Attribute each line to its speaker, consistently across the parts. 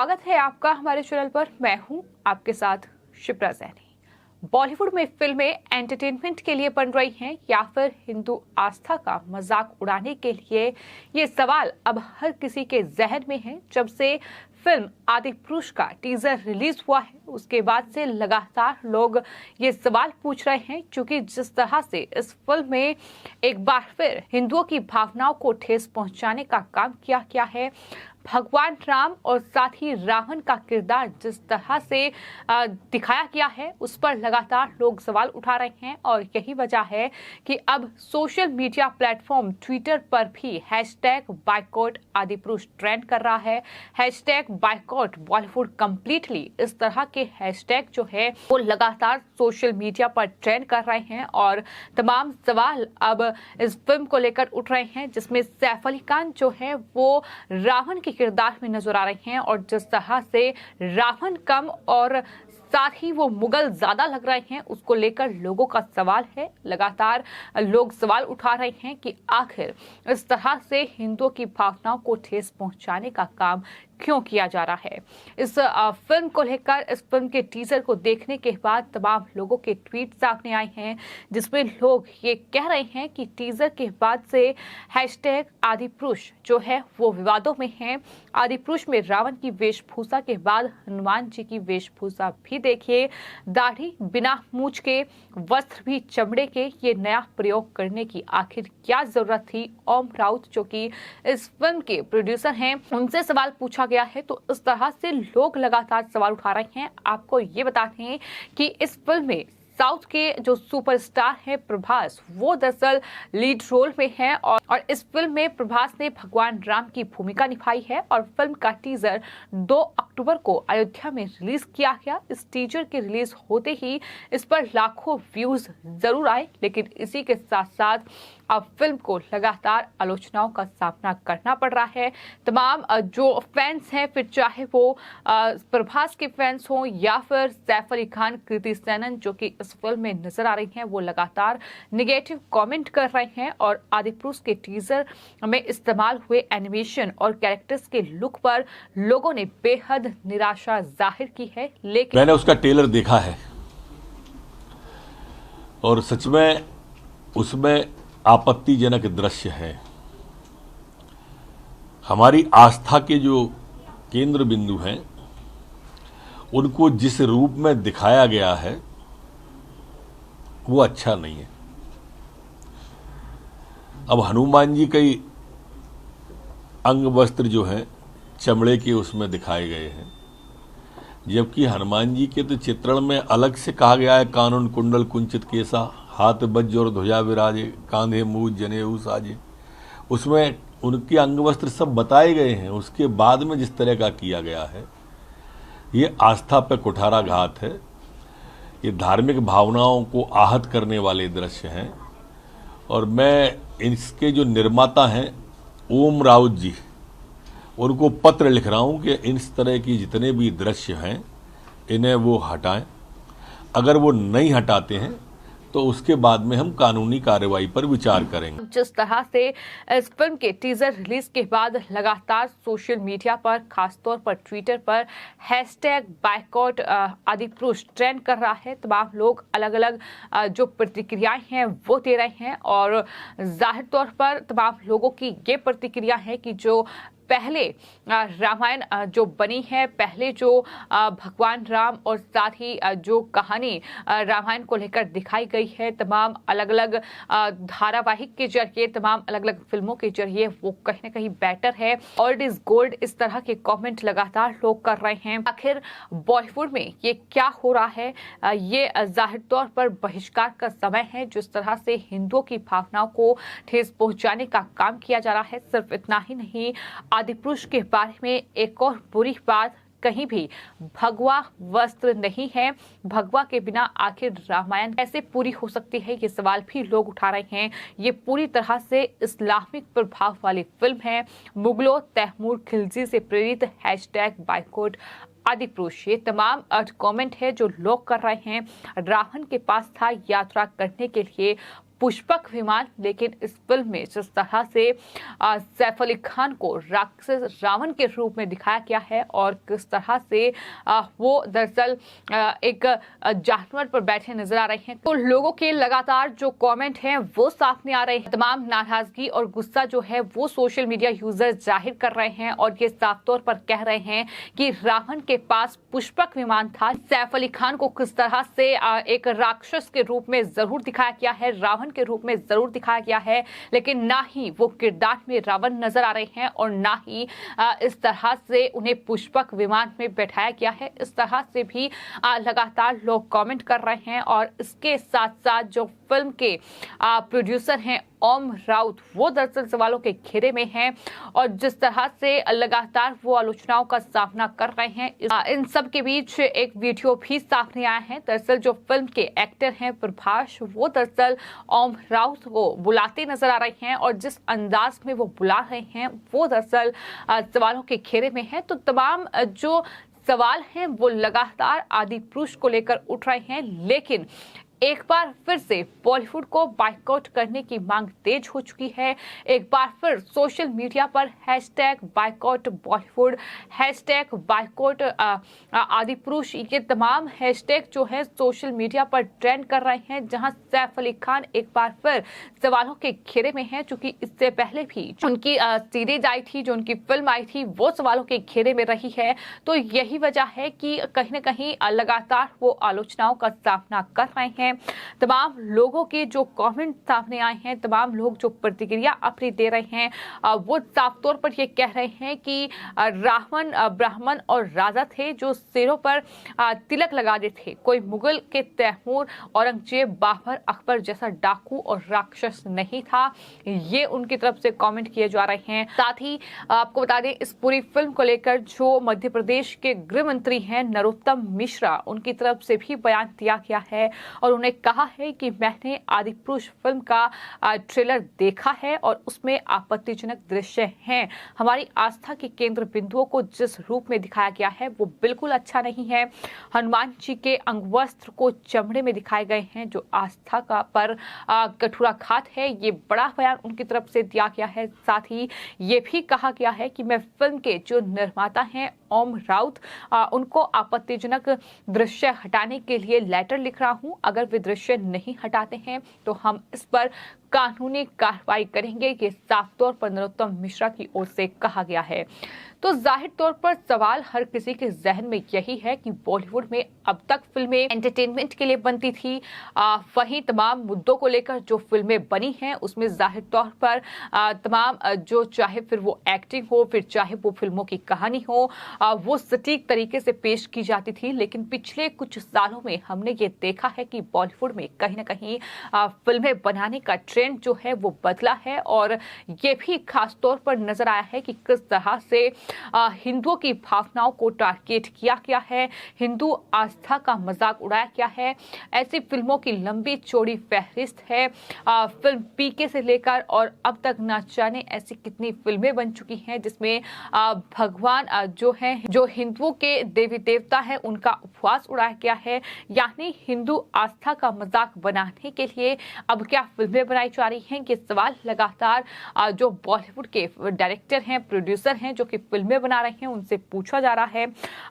Speaker 1: स्वागत है आपका हमारे चैनल पर। मैं हूं आपके साथ शिप्रा सैनी। बॉलीवुड में फिल्में एंटरटेनमेंट के लिए बन रही हैं या फिर हिंदू आस्था का मजाक उड़ाने के लिए, ये सवाल अब हर किसी के जहन में है। जब से फिल्म आदिपुरुष का टीजर रिलीज हुआ है उसके बाद से लगातार लोग ये सवाल पूछ रहे हैं, क्योंकि जिस तरह से इस फिल्म में एक बार फिर हिंदुओं की भावनाओं को ठेस पहुंचाने का काम किया गया है, भगवान राम और साथ ही रावण का किरदार जिस तरह से दिखाया गया है उस पर लगातार लोग सवाल उठा रहे हैं। और यही वजह है कि अब सोशल मीडिया प्लेटफॉर्म ट्विटर पर भी हैशटैग बायकॉट आदिपुरुष ट्रेंड कर रहा है। हैशटैग बायकॉट बॉलीवुड कंप्लीटली, इस तरह के हैशटैग जो है वो लगातार सोशल मीडिया पर ट्रेंड कर रहे हैं और तमाम सवाल अब इस फिल्म को लेकर उठ रहे हैं, जिसमें सैफ अली खान जो है वो रावण के किरदार में नजर आ रहे हैं। और जिस तरह से रावण कम और साथ ही वो मुगल ज्यादा लग रहे हैं, उसको लेकर लोगों का सवाल है। लगातार लोग सवाल उठा रहे हैं कि आखिर इस तरह से हिंदुओं की भावनाओं को ठेस पहुंचाने का काम क्यों किया जा रहा है। इस फिल्म को लेकर, इस फिल्म के टीजर को देखने के बाद तमाम लोगों के ट्वीट सामने आए हैं, जिसमें लोग ये कह रहे हैं कि टीजर के बाद से हैशटैग आदिपुरुष जो है वो विवादों में है। आदिपुरुष में रावण की वेशभूषा के बाद हनुमान जी की वेशभूषा भी देखिए, दाढ़ी बिना मूंछ के, वस्त्र भी चमड़े के, ये नया प्रयोग करने की आखिर क्या जरूरत थी। ओम राउत जो कि इस फिल्म के प्रोड्यूसर हैं, उनसे सवाल पूछा गया है, तो इस तरह से लोग लगातार सवाल उठा रहे हैं। आपको ये बताते हैं कि इस फिल्म में साउथ के जो सुपरस्टार हैं प्रभास, वो दरअसल लीड रोल में हैं और इस फिल्म में प्रभास ने भगवान राम की भूमिका निभाई है। और फिल्म का टीजर 2 अक्टूबर को अयोध्या में रिलीज किया गया। इस टीजर के रिलीज होते ही इस पर लाखों व्यूज जरूर आए, लेकिन इसी के साथ साथ अब फिल्म को लगातार आलोचनाओं का सामना करना पड़ रहा है। तमाम जो फैंस हैं, फिर चाहे वो प्रभास के फैंस हों या फिर सैफ अली खान, कृति सेनन जो कि इस फिल्म में नजर आ रही हैं, वो लगातार निगेटिव कमेंट कर रहे हैं। और आदिपुरुष के टीजर में इस्तेमाल हुए एनिमेशन और कैरेक्टर्स के लुक पर लोगों ने बेहद निराशा जाहिर की है। लेकिन
Speaker 2: मैंने उसका ट्रेलर देखा है और सच में उसमें आपत्तिजनक दृश्य है। हमारी आस्था के जो केंद्र बिंदु हैं उनको जिस रूप में दिखाया गया है वो अच्छा नहीं है। अब हनुमान जी कई अंग वस्त्र जो हैं चमड़े के उसमें दिखाए गए हैं, जबकि हनुमान जी के तो चित्रण में अलग से कहा गया है कानून कुंडल कुंचित केसा, हाथ वज्र और ध्वजा विराजे, कांधे मूज जनेऊ साजे। उसमें उनके अंग वस्त्र सब बताए गए हैं। उसके बाद में जिस तरह का किया गया है ये आस्था पर कुठाराघात है। ये धार्मिक भावनाओं को आहत करने वाले दृश्य हैं। और मैं इसके जो निर्माता हैं ओम राउत जी, उनको पत्र लिख रहा हूं कि इस तरह की जितने भी दृश्य हैं इन्हें वो हटाएं। अगर वो नहीं हटाते हैं तो उसके बाद में हम कानूनी कार्रवाई पर विचार करेंगे।
Speaker 1: जिस तरह से इस फिल्म के टीजर रिलीज के बाद लगातार सोशल मीडिया पर, खासतौर पर ट्विटर पर हैशटैग बायकॉट आदिपुरुष ट्रेंड कर रहा है, तमाम लोग अलग अलग जो प्रतिक्रियाएं हैं वो दे रहे हैं। और जाहिर तौर पर तमाम लोगों की ये प्रतिक्रिया है कि जो पहले रामायण जो बनी है, पहले जो भगवान राम और साथ ही जो कहानी रामायण को लेकर दिखाई गई है, तमाम अलग अलग धारावाहिक के जरिए, तमाम अलग अलग फिल्मों के जरिए, वो कहीं ना कहीं बेटर है। ओल्ड इज गोल्ड, इस तरह के कमेंट लगातार लोग कर रहे हैं। आखिर बॉलीवुड में ये क्या हो रहा है? ये जाहिर तौर पर बहिष्कार का समय है। जिस तरह से हिंदुओं की भावनाओं को ठेस पहुंचाने का काम किया जा रहा है, सिर्फ इतना ही नहीं, आदिपुरुष के बारे में एक और बुरी बात, कहीं भी भगवा वस्त्र नहीं है। भगवा के बिना आखिर रामायण कैसे पूरी हो सकती है, ये सवाल भी लोग उठा रहे हैं। ये पूरी तरह से इस्लामिक प्रभाव वाली फिल्म है। मुगलों, तैमूर खिलजी से प्रेरित हैशटैग बायकॉट आदिपुरुष, ये तमाम कमेंट है जो लोग कर रहे हैं। रावण के पास था यात्रा करने के लिए पुष्पक विमान। लेकिन इस फिल्म में जिस तरह से सैफ अली खान को राक्षस रावण के रूप में दिखाया गया है और किस तरह से वो दरअसल एक जानवर पर बैठे नजर आ रहे हैं, तो लोगों के लगातार जो कमेंट हैं वो सामने आ रहे हैं। तमाम नाराजगी और गुस्सा जो है वो सोशल मीडिया यूजर जाहिर कर रहे हैं और ये साफ तौर पर कह रहे हैं कि रावण के पास पुष्पक विमान था। सैफ अली खान को किस तरह से एक राक्षस के रूप में जरूर दिखाया गया है, रावण के रूप में जरूर दिखाया गया है, लेकिन ना ही वो किरदार में रावण नजर आ रहे हैं और ना ही इस तरह से उन्हें पुष्पक विमान में बैठाया गया है। इस तरह से भी लगातार लोग कमेंट कर रहे हैं और इसके साथ साथ जो फिल्म के प्रोड्यूसर हैं ओम राउत, वो दरअसल सवालों के घेरे में हैं और जिस तरह से लगातार वो आलोचनाओं का सामना कर रहे हैं। इन सब के बीच एक वीडियो भी सामने आया है। दरअसल जो फिल्म के एक्टर हैं प्रभास, वो दरअसल ओम राउत को बुलाते नजर आ रहे हैं और जिस अंदाज में वो बुला रहे हैं वो दरअसल सवालों के घेरे में है। तो तमाम जो सवाल हैं वो लगातार आदिपुरुष को लेकर उठ रहे हैं, लेकिन एक बार फिर से बॉलीवुड को बाइकआउट करने की मांग तेज हो चुकी है। एक बार फिर सोशल मीडिया पर #बाइकआउट बॉलीवुड, #बाइकआउट आदिपुरुष, ये तमाम हैशटैग जो है सोशल मीडिया पर ट्रेंड कर रहे हैं, जहां सैफ अली खान एक बार फिर सवालों के घेरे में हैं। चूंकि इससे पहले भी उनकी सीरीज आई थी, जो उनकी फिल्म आई थी, वो सवालों के घेरे में रही है। तो यही वजह है कि कहीं न कहीं लगातार वो आलोचनाओं का सामना कर रहे हैं। तमाम लोगों के जो कमेंट सामने आए हैं, तमाम लोग जो प्रतिक्रिया अपनी दे रहे हैं, वो साफ तौर पर ये कह रहे हैं कि रावण ब्राह्मण और राजा थे जो सिरों पर तिलक लगा रहे थे। कोई मुगल के तैमूर, औरंगजेब, बाबर, अकबर जैसा डाकू और राक्षस नहीं था। ये उनकी तरफ से कमेंट किए जा रहे हैं। साथ ही आपको बता दें, इस पूरी फिल्म को लेकर जो मध्य प्रदेश के गृह मंत्री हैं नरोत्तम मिश्रा, उनकी तरफ से भी बयान दिया गया है और उन्होंने कहा है कि मैंने आदिपुरुष फिल्म का ट्रेलर देखा है और उसमें आपत्तिजनक दृश्य हैं। हमारी आस्था के केंद्र बिंदुओं को जिस रूप में दिखाया गया है वो बिल्कुल अच्छा नहीं है। हनुमान जी के अंगवस्त्र को चमड़े में दिखाए गए हैं, जो आस्था का पर कठोराघात है। ये बड़ा बयान उनकी तरफ से दिया गया है। साथ ही ये भी कहा गया है कि मैं फिल्म के जो निर्माता हैं ओम राउत, उनको आपत्तिजनक दृश्य हटाने के लिए लेटर लिख रहा हूं। अगर वे दृश्य नहीं हटाते हैं तो हम इस पर कानूनी कार्रवाई करेंगे। ये साफ तौर पर नरोत्तम मिश्रा की ओर से कहा गया है। तो जाहिर तौर पर सवाल हर किसी के जहन में यही है कि बॉलीवुड में अब तक फिल्में एंटरटेनमेंट के लिए बनती थी, वहीं तमाम मुद्दों को लेकर जो फिल्में बनी हैं उसमें जाहिर तौर पर तमाम जो चाहे फिर वो एक्टिंग हो, फिर चाहे वो फिल्मों की कहानी हो, वो सटीक तरीके से पेश की जाती थी। लेकिन पिछले कुछ सालों में हमने ये देखा है कि बॉलीवुड में कहीं ना कहीं फिल्में बनाने का ट्रेंड जो है वो बदला है और ये भी खास तौर पर नजर आया है कि किस तरह से हिंदुओं की भावनाओं को टारगेट किया गया है, हिंदू आस्था का मजाक उड़ाया गया है। ऐसी फिल्मों की लंबी चौड़ी फहरिस्त है। फिल्म पीके से लेकर और अब तक न जाने ऐसी कितनी फिल्में बन चुकी हैं जिसमें भगवान जो है, जो हिंदुओं के देवी देवता है, उनका उपवास उड़ाया गया है। यानी हिंदू आस्था का मजाक बनाने के लिए अब क्या फिल्में बनाई जा रही हैं? ये सवाल लगातार जो बॉलीवुड के डायरेक्टर हैं, प्रोड्यूसर हैं, जो कि फिल्में बना रहे हैं, उनसे पूछा जा रहा है।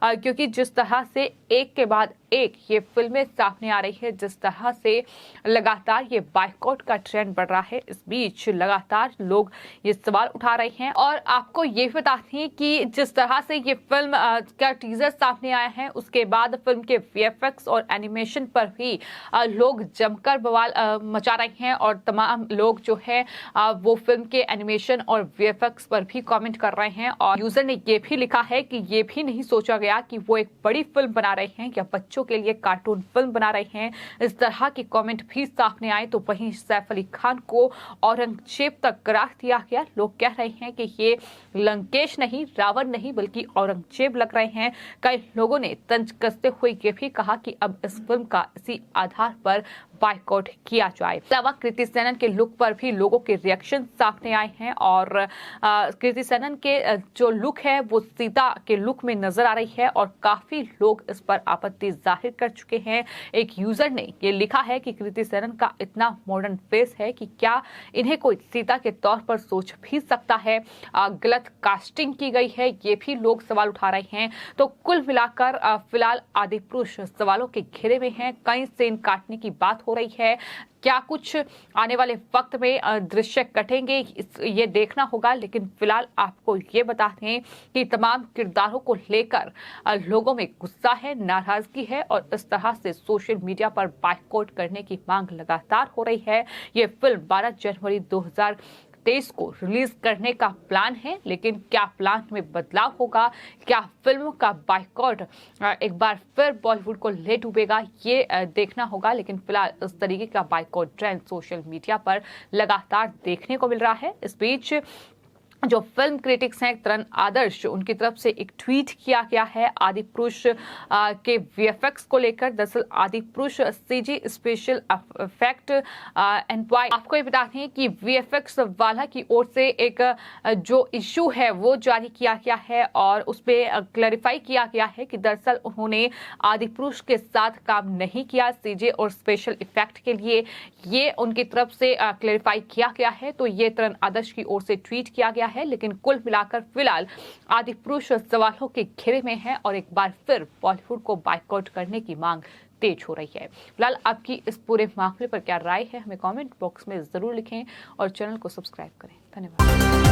Speaker 1: क्योंकि जिस तरह से एक के बाद एक ये फिल्में सामने आ रही है, जिस तरह से लगातार ये बाइकआउट का ट्रेंड बढ़ रहा है, इस बीच लगातार लोग ये सवाल उठा रहे हैं। और आपको ये बता दें कि जिस तरह से ये फिल्म का टीजर सामने आया है, उसके बाद फिल्म के वीएफएक्स और एनिमेशन पर भी लोग जमकर बवाल मचा रहे हैं और तमाम लोग जो है वो फिल्म के एनिमेशन और वीएफएक्स पर भी कमेंट कर रहे हैं। और यूजर ने ये भी लिखा है कि ये भी नहीं सोचा गया कि वो एक बड़ी फिल्म बना रहे हैं या बच्चों के लिए कार्टून फिल्म बना रहे हैं। इस तरह के कमेंट भी सामने आए। तो वहीं सैफ अली खान को औरंगजेब तक करार दिया गया। लोग कह रहे हैं कि ये लंकेश नहीं, रावण नहीं, बल्कि औरंगजेब लग रहे हैं। कई लोगों ने तंज कसते हुए ये भी कहा कि अब इस फिल्म का इसी आधार पर बाइकआउट किया जाए। तवा कृति सेनन के लुक पर भी लोगों के रिएक्शन सामने आए हैं और कृति सेनन के जो लुक है वो सीता के लुक में नजर आ रही है और काफी लोग इस पर आपत्ति जाहिर कर चुके हैं। एक यूजर ने ये लिखा है कि कृति सेनन का इतना मॉडर्न फेस है कि क्या इन्हें कोई सीता के तौर पर सोच भी सकता है। गलत कास्टिंग की गई है, ये भी लोग सवाल उठा रहे हैं। तो कुल मिलाकर फिलहाल आदिपुरुष सवालों के घेरे में है। कई सीन काटने की बात हो रही है। क्या कुछ आने वाले वक्त में दृश्य कटेंगे, ये देखना होगा। लेकिन फिलहाल आपको ये बता दें कि तमाम किरदारों को लेकर लोगों में गुस्सा है, नाराजगी है और इस तरह से सोशल मीडिया पर बायकॉट करने की मांग लगातार हो रही है। ये फिल्म 12 जनवरी 2023 को रिलीज करने का प्लान है, लेकिन क्या प्लान में बदलाव होगा, क्या फिल्म का बायकॉट एक बार फिर बॉलीवुड को ले डूबेगा, ये देखना होगा। लेकिन फिलहाल इस तरीके का बायकॉट ट्रेंड सोशल मीडिया पर लगातार देखने को मिल रहा है। इस बीच जो फिल्म क्रिटिक्स हैं तरण आदर्श, उनकी तरफ से एक ट्वीट किया गया है आदिपुरुष के वीएफएक्स को लेकर। दरअसल Adipurush CG special effect employ, आपको ये बता दें कि वीएफएक्स वाला की ओर से एक जो इशू है वो जारी किया गया है और उसमें क्लैरिफाई किया गया है कि दरअसल उन्होंने आदिपुरुष के साथ काम नहीं किया सीजे और स्पेशल इफेक्ट के लिए। ये उनकी तरफ से क्लैरिफाई किया गया है। तो ये तरण आदर्श की ओर से ट्वीट किया गया है। लेकिन कुल मिलाकर फिलहाल आदिपुरुष सवालों के घेरे में है और एक बार फिर बॉलीवुड को बायकॉट करने की मांग तेज हो रही है। फिलहाल आपकी इस पूरे मामले पर क्या राय है, हमें कमेंट बॉक्स में जरूर लिखें और चैनल को सब्सक्राइब करें। धन्यवाद।